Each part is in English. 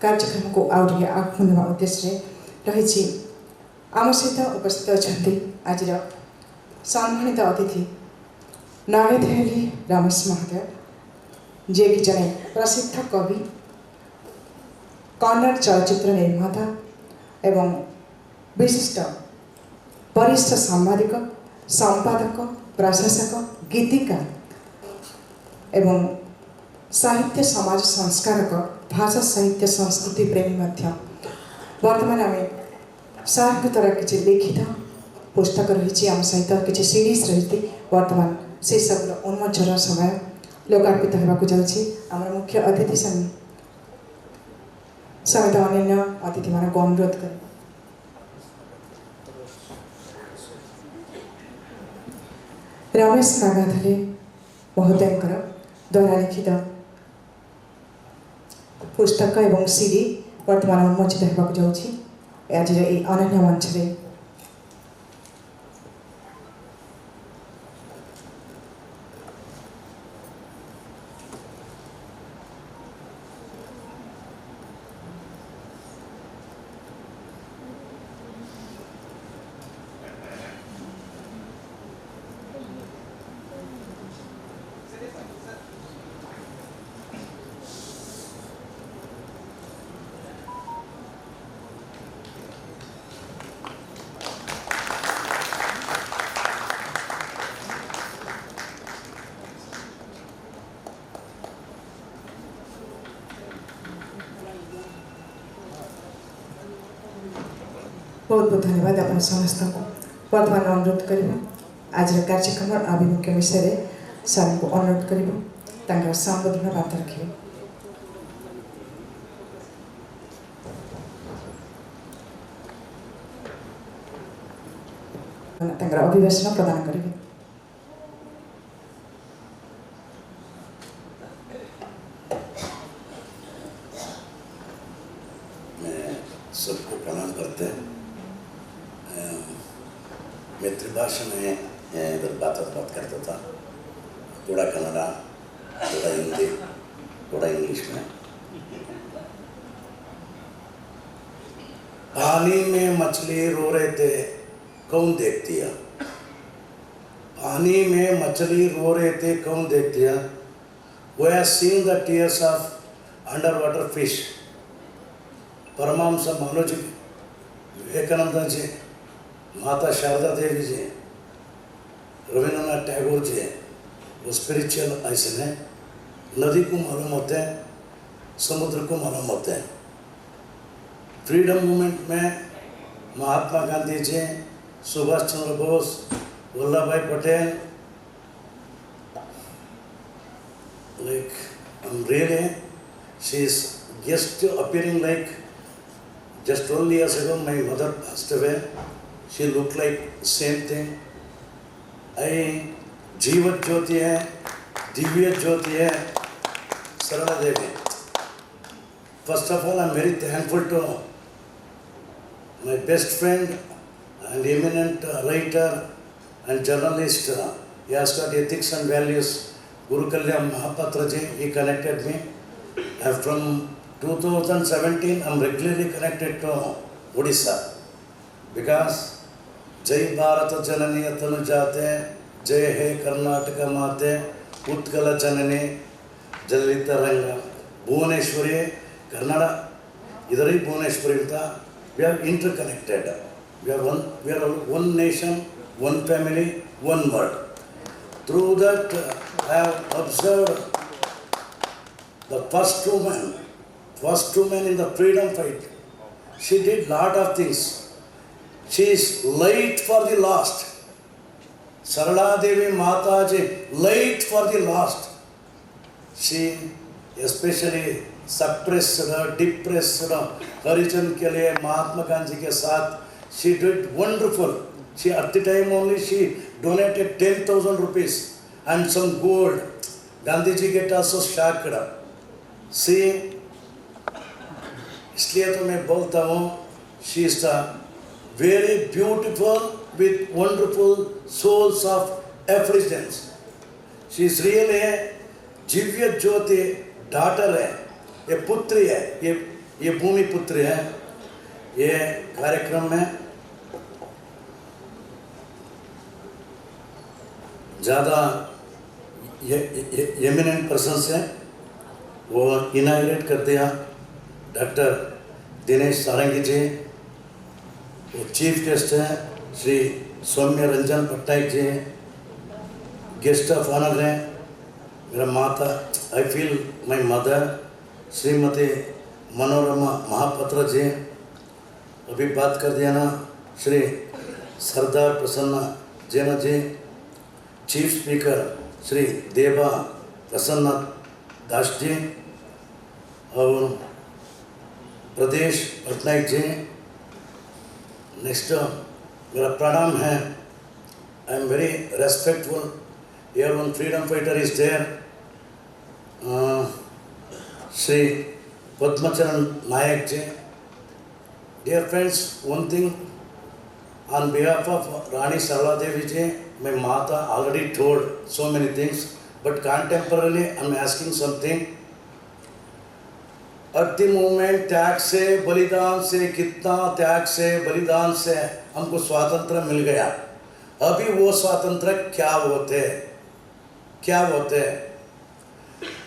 कार्यक्रम को आउटे आगमन उद्देश्य रही आम सहित उपस्थित अच्छा आज सम्मानित अतिथि नागदेहली रमेश महोदय जे कि जने प्रसिद्ध कवि कन्नड़ चलचित्र निर्माता एवं विशिष्ट वरिष्ठ सांबादिक संपादक प्रशासक गीतिकार एवं साहित्य समाज संस्कारक भाषा साहित्य संस्कृति प्रेमी वर्तमान आम साहित्यर किसी लिखित पुस्तक रही आम सहित किसी सीरीज रही वर्तमान से सब उन्मोचन समय लोकार्पित होगा जाऊँगी आम मुख्य अतिथि समेत अन्य अतिथि मान अनुरोध कर रमेश नागाधले महोदय द्वारा लिखित पुस्तक एवं सीडी वर्तमान उन्मोचित होगा जाऊँगी आज अनन्य मंच में बहुत बहुत धन्यवाद आप समस्त को वर्तमान अनुरोध कर आज कार्यक्रम आभिमुख्य विषय सार को अनुरोध कर संबोधन बात रखे अभिभाषण प्रदान करेंगे। मैं सबको प्रणाम करते हैं। मातृभाषा में इधर बात करता था, थोड़ा कन्नड़ा, थोड़ा हिंदी, थोड़ा इंग्लिश में। पानी में मछली रो रहे थे, कौन देख दिया? पानी में मछली रो रहे थे, कौन देख दिया? We have seen the tears of underwater fish. Paramhans Manoj Vivekananda ji, माता शारदा देवी जी, रविंद्रनाथ टैगोर जी, वो स्पिरिचुअल ऐसे हैं। नदी को मालूम होते हैं, समुद्र को मालूम होते हैं। फ्रीडम मूवमेंट में महात्मा गांधी जी, सुभाष चंद्र बोस, वल्लभ भाई Patel, like really, she is just appearing like just 12 years ago my mother passed away. She looked like same thing. जीवत ज्योति है, दिव्य ज्योति है, सरला देवी. First of all, I am very thankful to my best friend and eminent writer and journalist. He has got ethics and values. Guru Kalyan Mahapatra ji, he connected me. And from 2017, I am regularly connected to Odisha because जय भारत जननी तनु जाते, जय हे कर्नाटक माते, उत्कल जननी जललित रंग, भुवनेश्वरी कन्नड़, इधर ही भुवनेश्वरी था. We are interconnected. We are one nation, one family, one word. Through that, I have observed the first woman in the freedom fight. She did lot of things. She is light for the last. Sarala Devi Mataji, light for the last. She especially suppressed, depressed, Harijan के लिए महात्मा गांधी के साथ she did wonderful. She at the time only she donated 10,000 rupees and some gold. Gandhi ji get also shocked. See, इसलिए तो मैं बोलता हूँ, she is the very beautiful with wonderful souls of effulgence. She is really a Jivya Jyoti daughter है, ये पुत्री है, ये भूमि पुत्र है। ये कार्यक्रम में ज़्यादा एमिनेंट पर्सन्स हैं, वो इनाग्रेट कर दिया डॉक्टर दिनेश सारंगी जी। वो चीफ गेस्ट हैं Shri Saumya Ranjan Pattayak ji. Guest of honour हैं मेरा माता, I feel my mother, Shrimati Manorama Mahapatra ji. अभी बात कर दिया ना श्री सरदार प्रसन्न जैन जी। चीफ स्पीकर श्री देवा प्रसन्न दास जी और प्रदेश पटनायक जी। नेक्स्ट मेरा प्रणाम है। I am very respectful here one freedom fighter is there, Shri Padmacharan Nayak ji. Dear friends, one thing on behalf of Rani Sarla Devi ji, my mata already told so many things, but contemporarily I am asking something. At the moment त्याग से बलिदान से, कितना त्याग से बलिदान से हमको स्वातंत्र मिल गया। अभी वो स्वातंत्र क्या होते?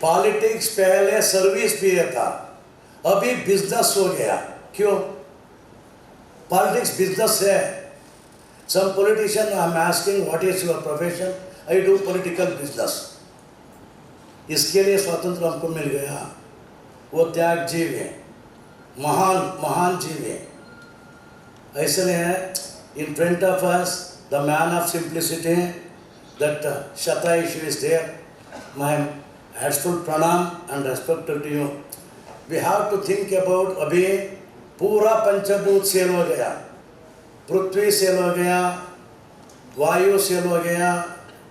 पॉलिटिक्स पहले सर्विस भी था, अभी बिजनेस हो गया। क्यों? पॉलिटिक्स बिजनेस है। Some politician I am asking, what is your profession? I do political business. इसके लिए स्वतंत्र हमको मिल गया। वो त्याग जीव है, महान जीव है। ऐसे में in front of us the man of simplicity, that Shata issue is there. My heartful pranam and respect to you. We have to think about अभी पूरा पंचभूत सेल हो गया। पृथ्वी सेल हो गया, वायु सेल हो गया,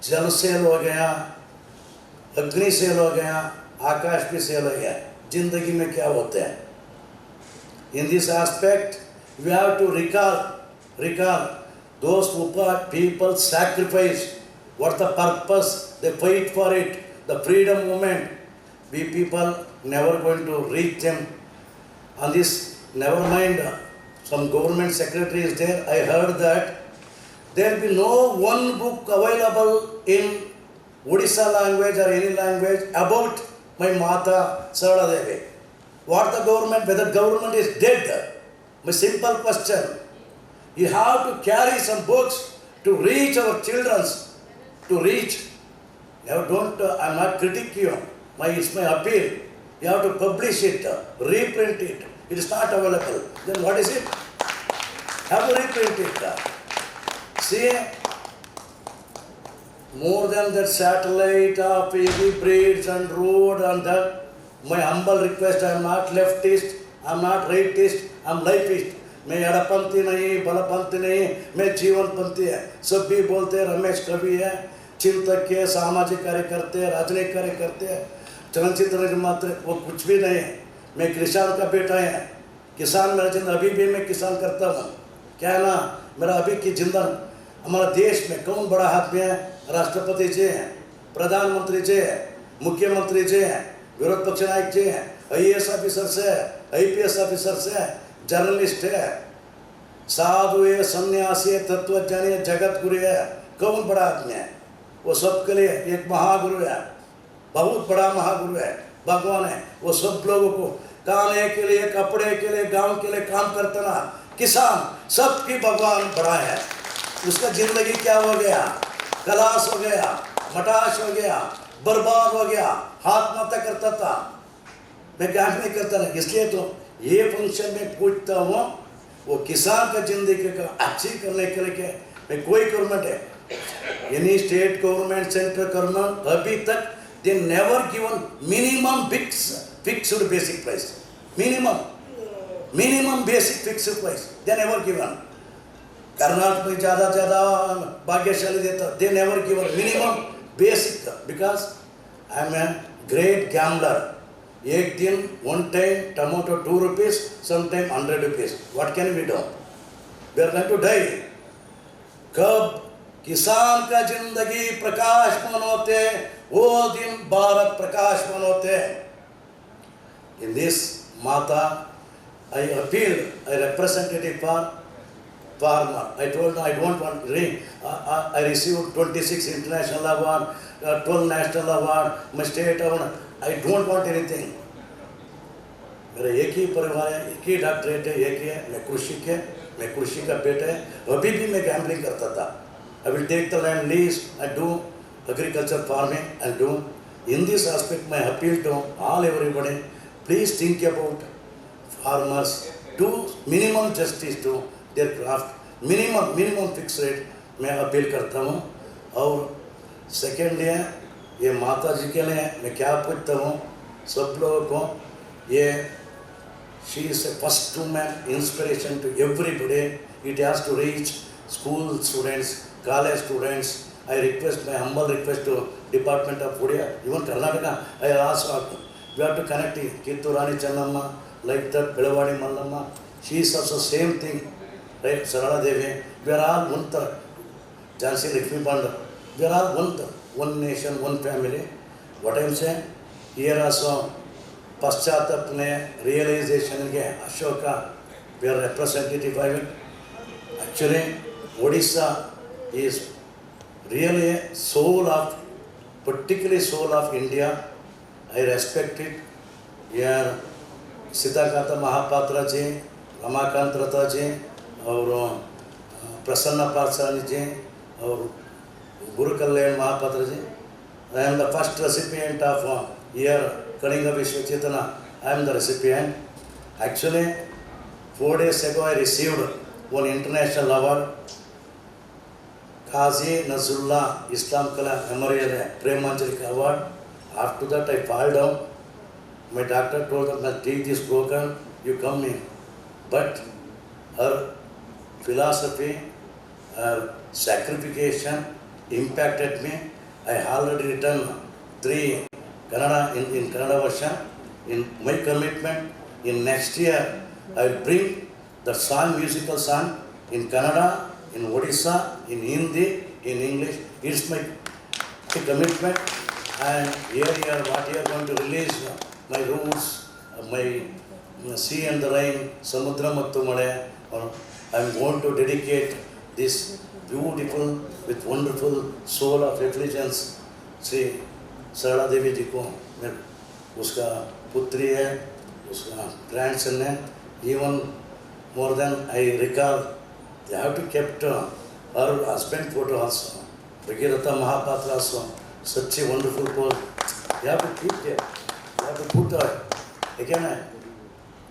जल सेल हो गया, अग्नि सेल हो गया, आकाश भी सेल हो गया। जिंदगी में क्या होते हैं? In this aspect we have to recall those people sacrifice, what the purpose, they fight for it, the freedom movement. We people never going to reach them. On this, never mind. Some government secretary is there. I heard that there will be no one book available in Odisha language or any language about my Mata Sarla Devi. What the government, whether government is dead? My simple question. You have to carry some books to reach our children, to reach. Now don't, I am not critiquing you. It's my appeal. You have to publish it, reprint it. It is not available. Then what is it? Have to reprint it. See, more than that satellite of every bridge and road and that, my humble request, I am not leftist, I am not rightist, I am lifeist. मैं एड़पंथी नहीं, बलपंथी नहीं, मैं जीवनपंथी है। सब भी बोलते हैं रमेश कवि है, चिंतक है, सामाजिक कार्य करते हैं, राजनीतिक कार्य करते हैं, चलचित्र मात्र, वो कुछ भी नहीं है। मैं किसान का बेटा है, किसान मेरा जिंदगी, अभी भी मैं किसान करता हूँ। क्या है ना, मेरा अभी की जिंदगी, हमारा देश में कौन बड़ा हाथ में है? राष्ट्रपति जी हैं, प्रधानमंत्री जी हैं, मुख्यमंत्री जी हैं, विरोध पक्ष नायक जी हैं, IAS ऑफिसर से, IPS ऑफिसर से, जर्नलिस्ट है, साधु है, सन्यासी है, तत्वज्ञानी है, जगत गुरु है। कौन बड़ा आदमी है? वो सबके लिए एक महागुरु है, बहुत बड़ा महागुरु है, भगवान है। वो सब लोगों को खाने के लिए, कपड़े के लिए, गांव के लिए काम करता ना, किसान सबकी भगवान बड़ा है। उसका जिंदगी क्या हो गया? कलाश हो गया, मटाश हो गया, बर्बाद हो गया, आत्महत्या करता था। मैं क्या नहीं करता ना, इसलिए तो ये फंक्शन में पूछता हूँ, वो किसान का जिंदगी का अच्छी करने के लिए मैं कोई गवर्नमेंट है, any state government, central government, अभी तक they never given minimum fixed basic price, minimum basic fixed price they never given. Karnataka में ज़्यादा भाग्यशाली देता, they never given minimum basic, because I am a great gambler. एक दिन one time tomato 2 rupees, sometime 100 rupees. What can we do? We are going to die. कब किसान का जिंदगी प्रकाशमान होते, वो दिन भारत प्रकाशमान होते। In this Mata, I appealed a representative for farmer. I told them I don't want ring. I received 26 international award, 12 national award, my state award. I don't want anything. मेरा एक ही परिवार है, एक ही डॉक्टरेट है, एक ही है, मैं कृषि का बेटा है, अभी भी मैं गैम्बलिंग करता था. I will take the land lease and do agriculture farming and do. In this aspect, my appeal to all everybody, please think about farmers, do minimum justice to their craft, minimum fixed rate मैं appeal करता हूँ. और second है ये माता जी के लिए मैं क्या पूछता हूँ सब लोगों को, ये she is a first woman inspiration to everybody. It has to reach school students, college students. I request, my humble request to Department of Food, even Karnataka, I ask, we have to connect Kittur Rani Channamma, like that, Belavadi Mallamma. She is also same thing, right? Sarala Devi. We are all one third. Jhansi Lakshmi Panda. We are all one third. One nation, one family. What I am saying? Here also, पश्चातापने realisation के Ashoka we are representative of it. Actually, Odisha is really a soul of, particularly soul of India. I respect it. Here, Siddhakanta Mahapatra ji, Ramakant Ratha ji, और Prasanna Parsani ji, और Guru Kalyan Mahapatra ji. I am the first recipient of here Kalinga Vishwa Chaitanya. I am the recipient. Actually, 4 days ago I received one international award, Qazi Nazrullah Islam Kala Memorial Premanjali Award. After that I fall down. My doctor told that my teeth is broken, you come in. But her philosophy, her sacrification impacted me. I already written 3 Kannada in Kannada version. In my commitment, in next year, I will bring the song, musical song, in Kannada, in Odisha, in Hindi, in English. It's my commitment. And here, what you are going to release, my roots, my sea and the rain, Samudra Mattu Male. I am going to dedicate this beautiful, with wonderful soul of reflections, Sri Sarala Devi ji ko. उसका पुत्री है, उसका grandson है. Even more than I recall, they have to kept her husband photo also. Bhagirath Mahapatra also, such a wonderful pose. You have to keep there. You have to put her. Again,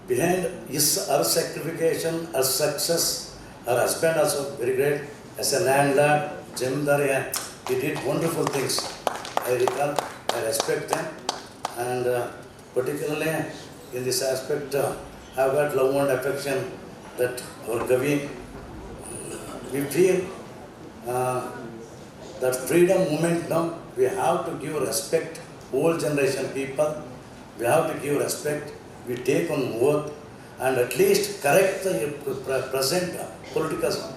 behind her sacrification, her success, her husband also very great. As a landlord, Jamdar, he did wonderful things. I recall, I respect them. And particularly in this aspect, I have got love and affection that our Kavi, we feel that freedom movement now, we have to give respect, old generation people, we have to give respect, we take on oath and at least correct the present political.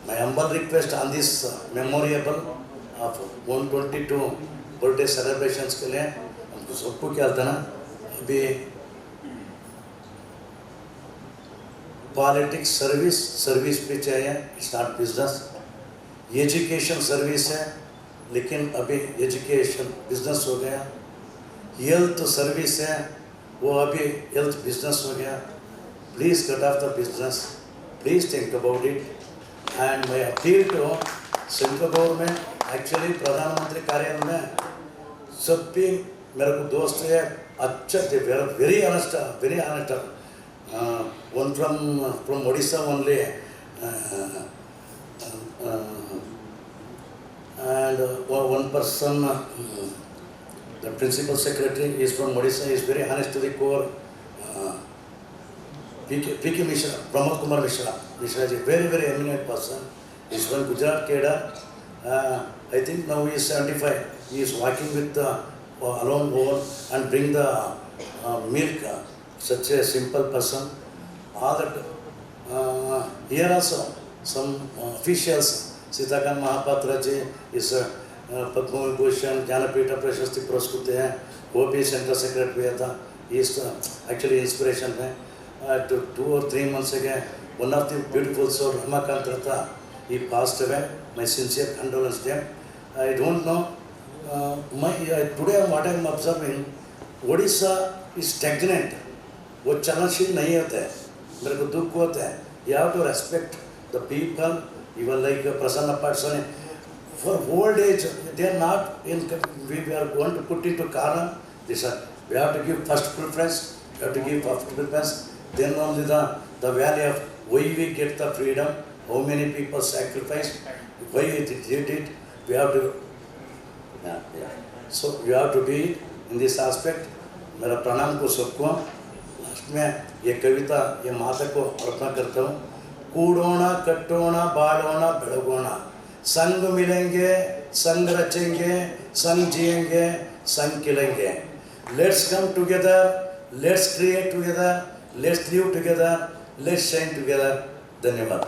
My humble request on this memorable of 122 birthday celebrations के लिए सबको क्या था ना, अभी politics service पे चाहिए, it's not business. Education service है, लेकिन अभी एजुकेशन बिजनेस हो गया. हेल्थ सर्विस है, वो अभी हेल्थ बिजनेस हो गया. Please cut off the business, please think about it. And my appeal to central government, actually प्रधानमंत्री कार्यालय में सब भी मेरे को दोस्त है, अच्छा थे, very honest, one from Odisha only, and one person, the principal secretary is from Odisha, is very honest to the core. P.K. Mishra, Pramod Kumar Mishra is a very eminent person. He is from Gujarat cadre. I think now he is 75. He is working with alone board and bring the milk. Such a simple person. All that here also some officials. Siddhakanta Mahapatra ji is Padma Vibhushan, Jnanapita Prashasti Puraskrit hai. वो भी central secretary था. He is actually inspiration है. 2 or 3 months ago, one of the beautiful soul, Ramakant Ratha, he passed away. My sincere condolence to him. I don't know. Today what I am observing, Odisha is stagnant. वो चलनशील नहीं होता है. मेरे को दुख होता है. You have to respect the people. Even like Prasanna Patsani, for old age, they are not in. We are going to put into Karan. We have to give first preference. We have to give first preference. Then only the value of why we get the freedom, how many people sacrificed, why we did it. We have to. Yeah. So you have to be in this aspect. मेरा प्रणाम को सबको. Last में ये कविता ये माता को अर्पण करता हूँ. कूड़ोना कट्टोना बालोना बेड़गोना संग मिलेंगे संग रचेंगे संग जिएंगे संग खिलेंगे. Let's come together, let's create together, let's live together, let's shine together. धन्यवाद.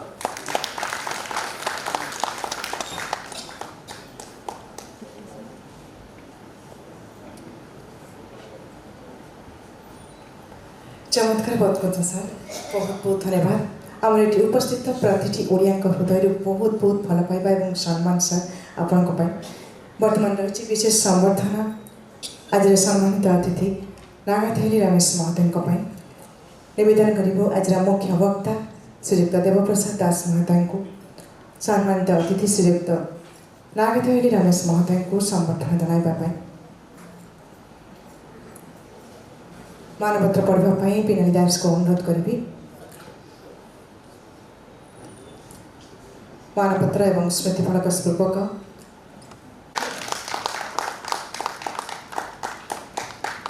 चमत्कार बहुत सर बहुत बहुत धन्यवाद. आम ये उपस्थित प्रतिटी ओडिया हृदय बहुत बहुत भल पाइबा और सम्मान सर आपण बर्तमान रही विशेष संबर्धना आज सम्मानित अतिथि नागाथेली रमेश महोदय निवेदन करूँ. आज मुख्य वक्ता श्रीयुक्त देवप्रसाद दास महोदय को सम्मानित अतिथि श्रीयुक्त नागाथेली रमेश महोदय को संबर्धना जनाइबा मानपत्र पढ़ाई पिनाली दास को अनुरोध करी. मानपत्र एवं स्मृति फलक पूर्वक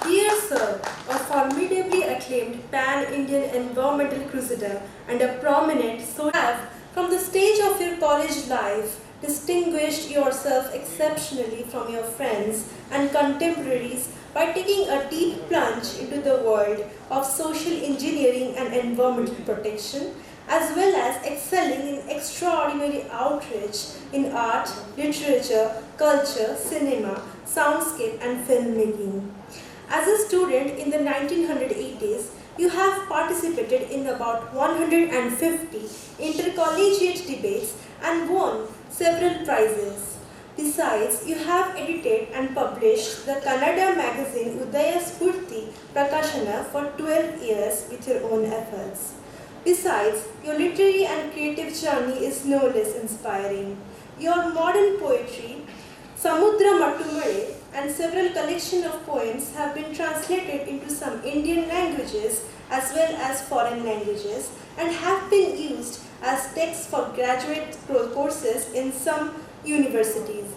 Dear Sir, a formidably acclaimed pan-Indian environmental crusader and a prominent social have, from the stage of your college life, distinguished yourself exceptionally from your friends and contemporaries by taking a deep plunge into the world of social engineering and environmental protection, as well as excelling in extraordinary outreach in art, literature, culture, cinema, soundscape and filmmaking. As a student in the 1980s, you have participated in about 150 intercollegiate debates and won several prizes. Besides, you have edited and published the Kannada magazine Udaya Spurti Prakashana for 12 years with your own efforts. Besides, your literary and creative journey is no less inspiring. Your modern poetry, Samudra Mattumale, and several collections of poems have been translated into some Indian languages as well as foreign languages and have been used as texts for graduate courses in some universities.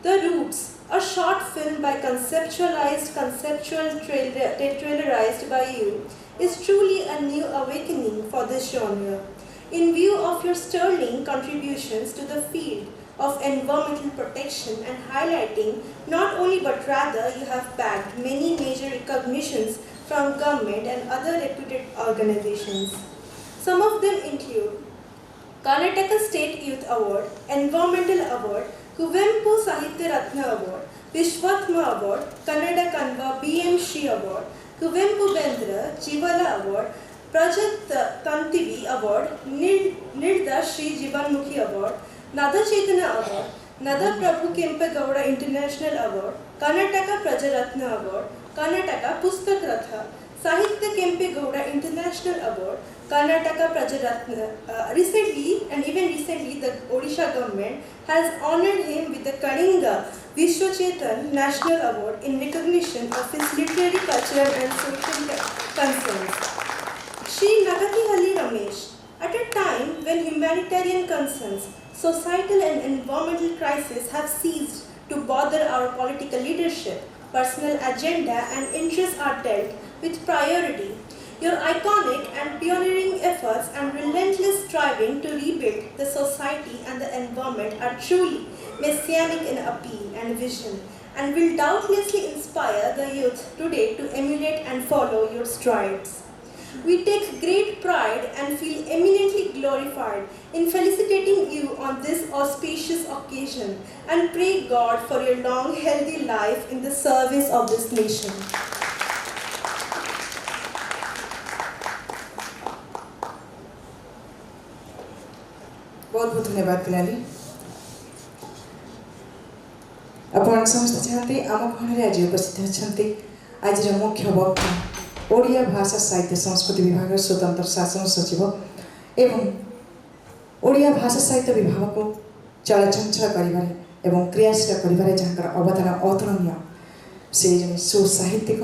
The Roots, a short film by conceptualized trailerized by you, is truly a new awakening for this genre. In view of your sterling contributions to the field of environmental protection and highlighting not only but rather you have bagged many major recognitions from government and other reputed organizations. Some of them include Karnataka State Youth Award, Environmental Award, Kuvempu Sahitya Ratna Award, Vishwatma Award, Kannada Kanva B.M. Shri Award, Kuvempu Bendra Jivala Award, Prajat Tantivi Award, Nirda Shri Jivanmukhi Award, Nada Chaitanya Award, Nada Prabhu Kempegowda International Award, Karnataka Prajaratna Award, Karnataka Pustak Ratha, Sahitya Kempegowda International Award, Karnataka Prajaratna. Recently, the Odisha government has honoured him with the Kalinga Vishwachetan National Award in recognition of his literary, cultural and social concerns. Shri Nagathihalli Ramesh, at a time when humanitarian concerns, societal and environmental crises have ceased to bother our political leadership, personal agenda and interests are dealt with priority. Your iconic and pioneering efforts and relentless striving to rebuild the society and the environment are truly messianic in appeal and vision and will doubtlessly inspire the youth today to emulate and follow your strides. We take great pride and feel eminently glorified in felicitating you on this auspicious occasion and pray God for your long, healthy life in the service of this nation. बहुत बहुत धन्यवाद पिनाली आपण समस्त जानते आम भवनरे आज उपस्थित अछंती आज मुख्य वक्ता ओडिया भाषा साहित्य संस्कृति विभाग स्वतंत्र शासन सचिव एवं ओडिया भाषा साहित्य विभाग को चलचंचल करिबारे एवं क्रियाशील करिबारे जहाँकर अवदान अतुलनीय से जने सुसाहित्यिक